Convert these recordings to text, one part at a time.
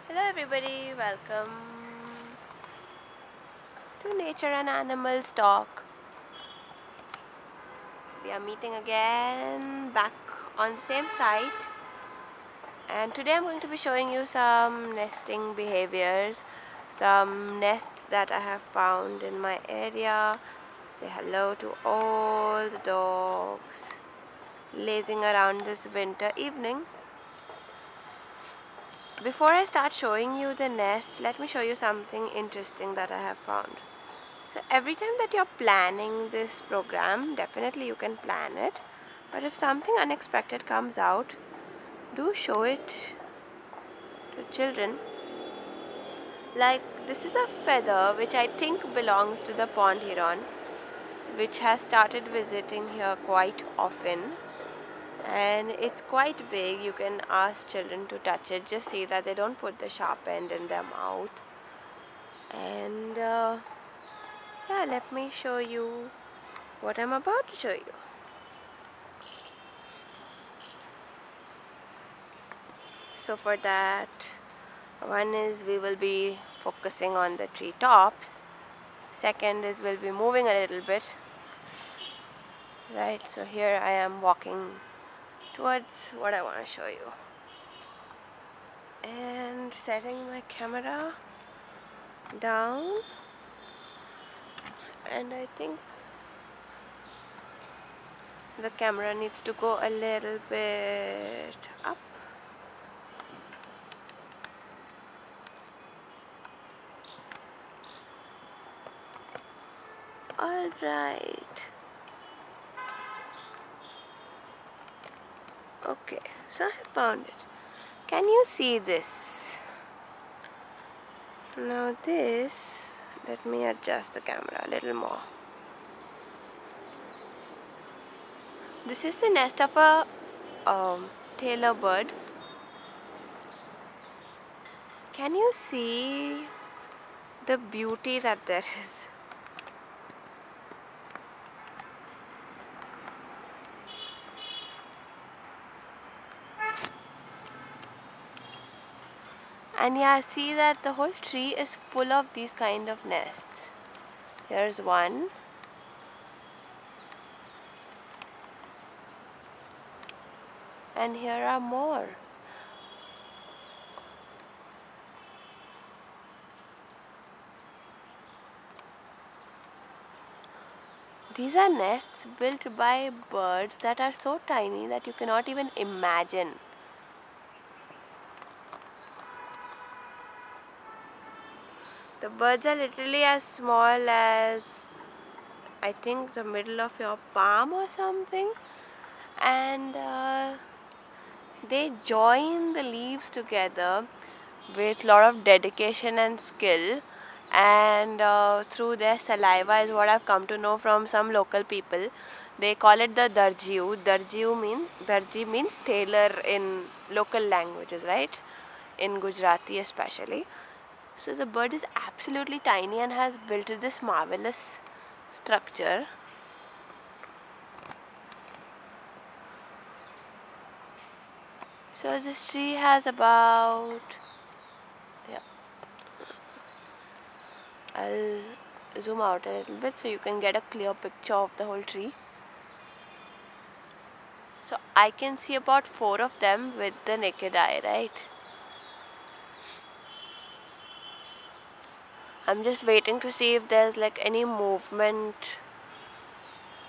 Hello everybody, welcome to Nature and Animals Talk. We are meeting again back on the same site, and today I'm going to be showing you some nesting behaviors, some nests that I have found in my area. Say hello to all the dogs lazing around this winter evening. Before I start showing you the nests, let me show you something interesting that I have found. So every time that you're planning this program, definitely you can plan it, but if something unexpected comes out, do show it to children. Like, this is a feather which I think belongs to the pond heron, which has started visiting here quite often, and it's quite big. You can ask children to touch it. Just see that they don't put the sharp end in their mouth. And yeah, let me show you what I'm about to show you. So for that, one is we will be focusing on the tree tops. Second is we'll be moving a little bit. Right, so here I am walking towards what I want to show you. And setting my camera down. And I think the camera needs to go a little bit up. Alright. Okay, so I found it. Can you see this? Now this, let me adjust the camera a little more. This is the nest of a tailor bird. Can you see the beauty that there is? And yeah, see that the whole tree is full of these kind of nests. Here's one. And here are more. These are nests built by birds that are so tiny that you cannot even imagine. The birds are literally as small as, I think, the middle of your palm or something. And they join the leaves together with a lot of dedication and skill, and through their saliva is what I've come to know from some local people. They call it the darjiu. Darji means tailor in local languages, right? In Gujarati especially. So the bird is absolutely tiny and has built this marvelous structure. So this tree has about, yeah, I'll zoom out a little bit so you can get a clear picture of the whole tree. So I can see about 4 of them with the naked eye, right? I'm just waiting to see if there's like any movement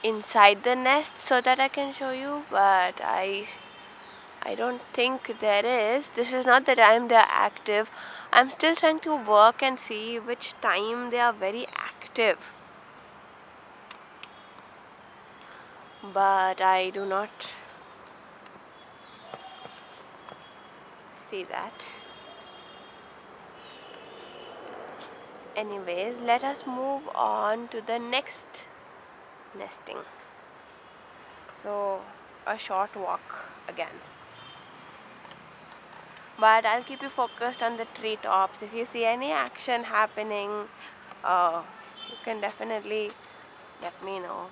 inside the nest so that I can show you, but I don't think there is. This is not the time they are active. I'm still trying to work and see which time they are very active. But I do not see that. Anyways, let us move on to the next nesting. So, a short walk again. But I'll keep you focused on the treetops. If you see any action happening, you can definitely let me know.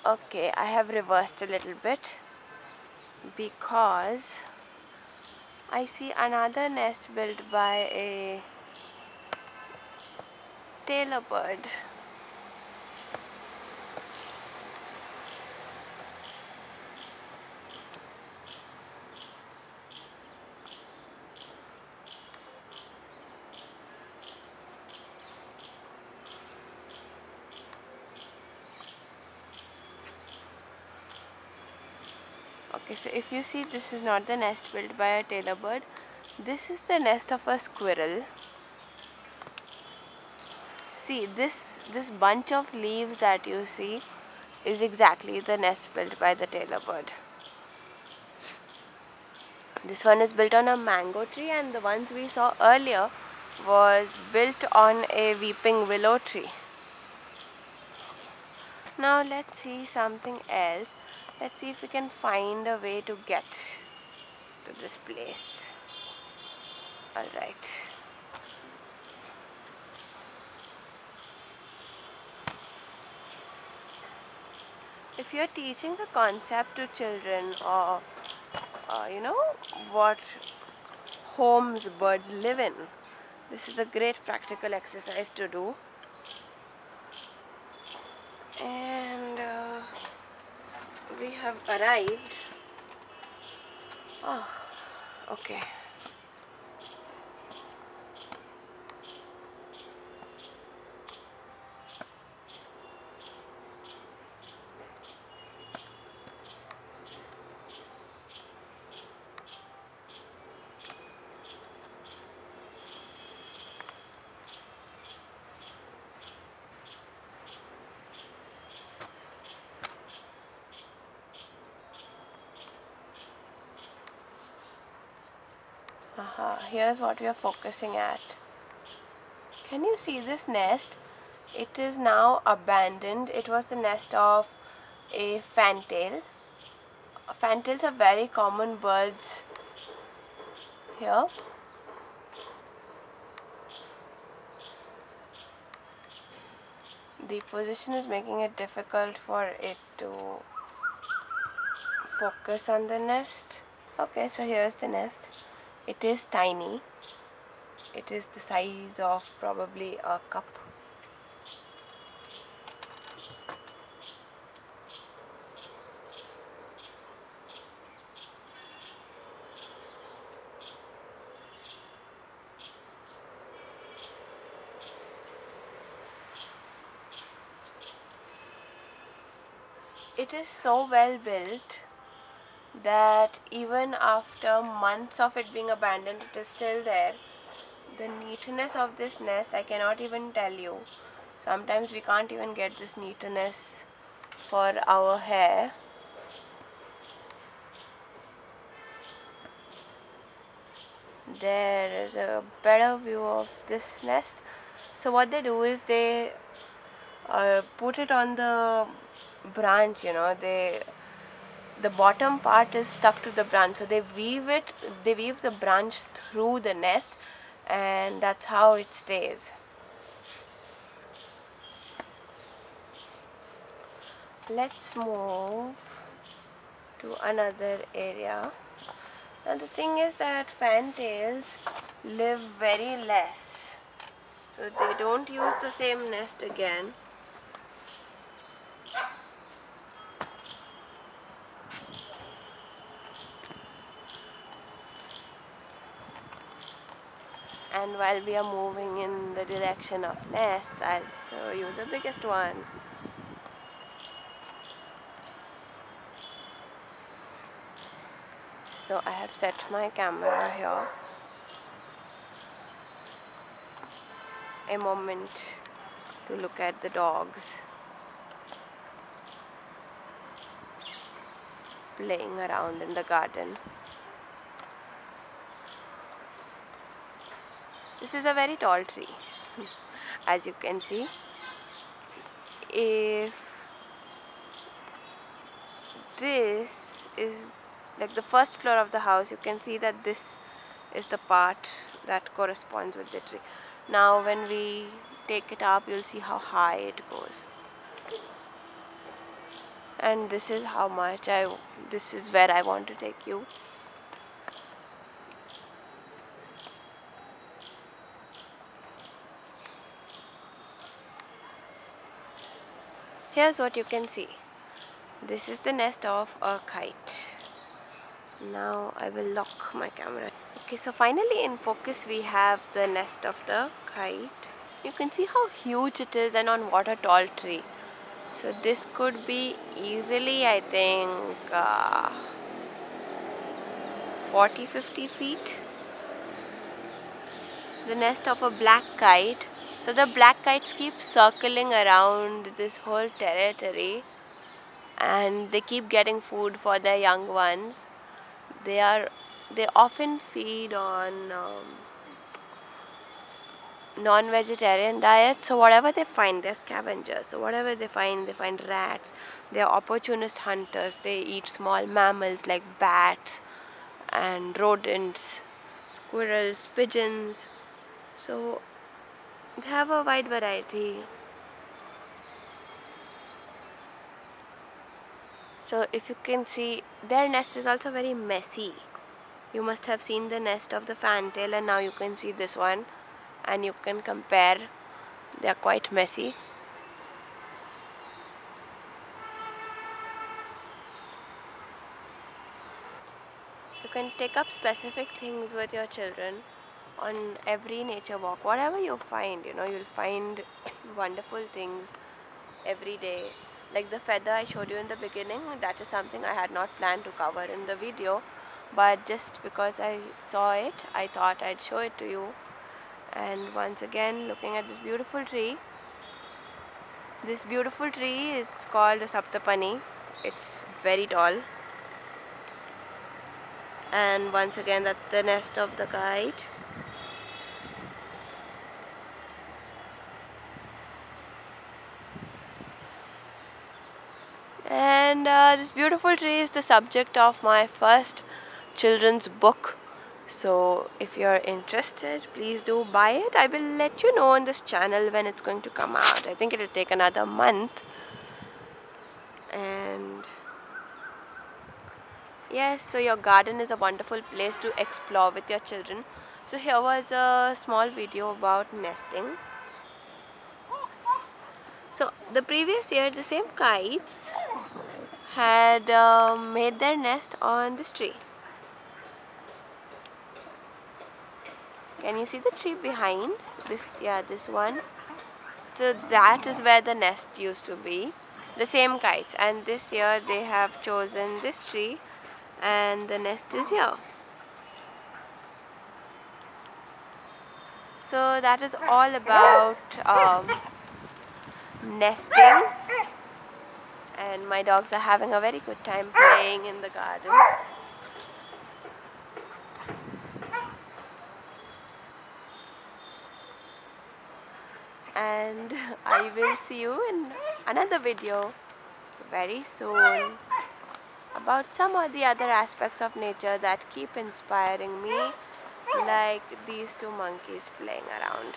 Okay, I have reversed a little bit because I see another nest built by a tailor bird. Okay, so if you see, this is not the nest built by a tailor bird. This is the nest of a squirrel. See, this bunch of leaves that you see is exactly the nest built by the tailor bird. This one is built on a mango tree, and the ones we saw earlier was built on a weeping willow tree. Now let's see something else. Let's see if we can find a way to get to this place. Alright. If you're teaching the concept to children of, what homes birds live in, this is a great practical exercise to do. And we have arrived. Oh, okay. Here's what we are focusing at. Can you see this nest? It is now abandoned. It was the nest of a fantail. Fantails are very common birds here. The position is making it difficult for it to focus on the nest. Okay, so here's the nest. It is tiny. It is the size of probably a cup. It is so well built that even after months of it being abandoned, it is still there. The neatness of this nest, I cannot even tell you. Sometimes we can't even get this neatness for our hair. There is a better view of this nest. So what they do is they put it on the branch, the bottom part is stuck to the branch, so they weave the branch through the nest, and that's how it stays. Let's move to another area. Now the thing is that fantails live very less, so they don't use the same nest again. And while we are moving in the direction of nests, I'll show you the biggest one. So I have set my camera here. A moment to look at the dogs playing around in the garden. This is a very tall tree, as you can see. If this is like the first floor of the house, you can see that this is the part that corresponds with the tree. Now when we take it up, you'll see how high it goes. and this is how much this is where I want to take you. Here's what you can see. This is the nest of a kite. Now I will lock my camera. Okay, so finally in focus we have the nest of the kite. You can see how huge it is and on what a tall tree. So this could be easily, I think, 40-50 feet. The nest of a black kite. So the black kites keep circling around this whole territory, and they keep getting food for their young ones. They often feed on non-vegetarian diet, so whatever they find, they're scavengers. So whatever they find rats. They're opportunist hunters. They eat small mammals like bats and rodents, squirrels, pigeons. So they have a wide variety. So if you can see, their nest is also very messy. You must have seen the nest of the fantail, and now you can see this one, and you can compare. They are quite messy. You can take up specific things with your children on every nature walk. Whatever you find, you'll find wonderful things every day. Like the feather I showed you in the beginning, that is something I had not planned to cover in the video, but just because I saw it, I thought I'd show it to you. And once again, looking at this beautiful tree. This beautiful tree is called a Saptapani. It's very tall. And once again, that's the nest of the kite. And this beautiful tree is the subject of my first children's book. So if you're interested, please do buy it. I will let you know on this channel when it's going to come out. I think it'll take another month. And yes, so your garden is a wonderful place to explore with your children. So here was a small video about nesting. So the previous year, the same kites had made their nest on this tree. Can you see the tree behind? This one. So that is where the nest used to be. The same kites. And this year they have chosen this tree, and the nest is here. So that is all about nesting. And my dogs are having a very good time playing in the garden. And I will see you in another video very soon about some of the other aspects of nature that keep inspiring me, like these two monkeys playing around.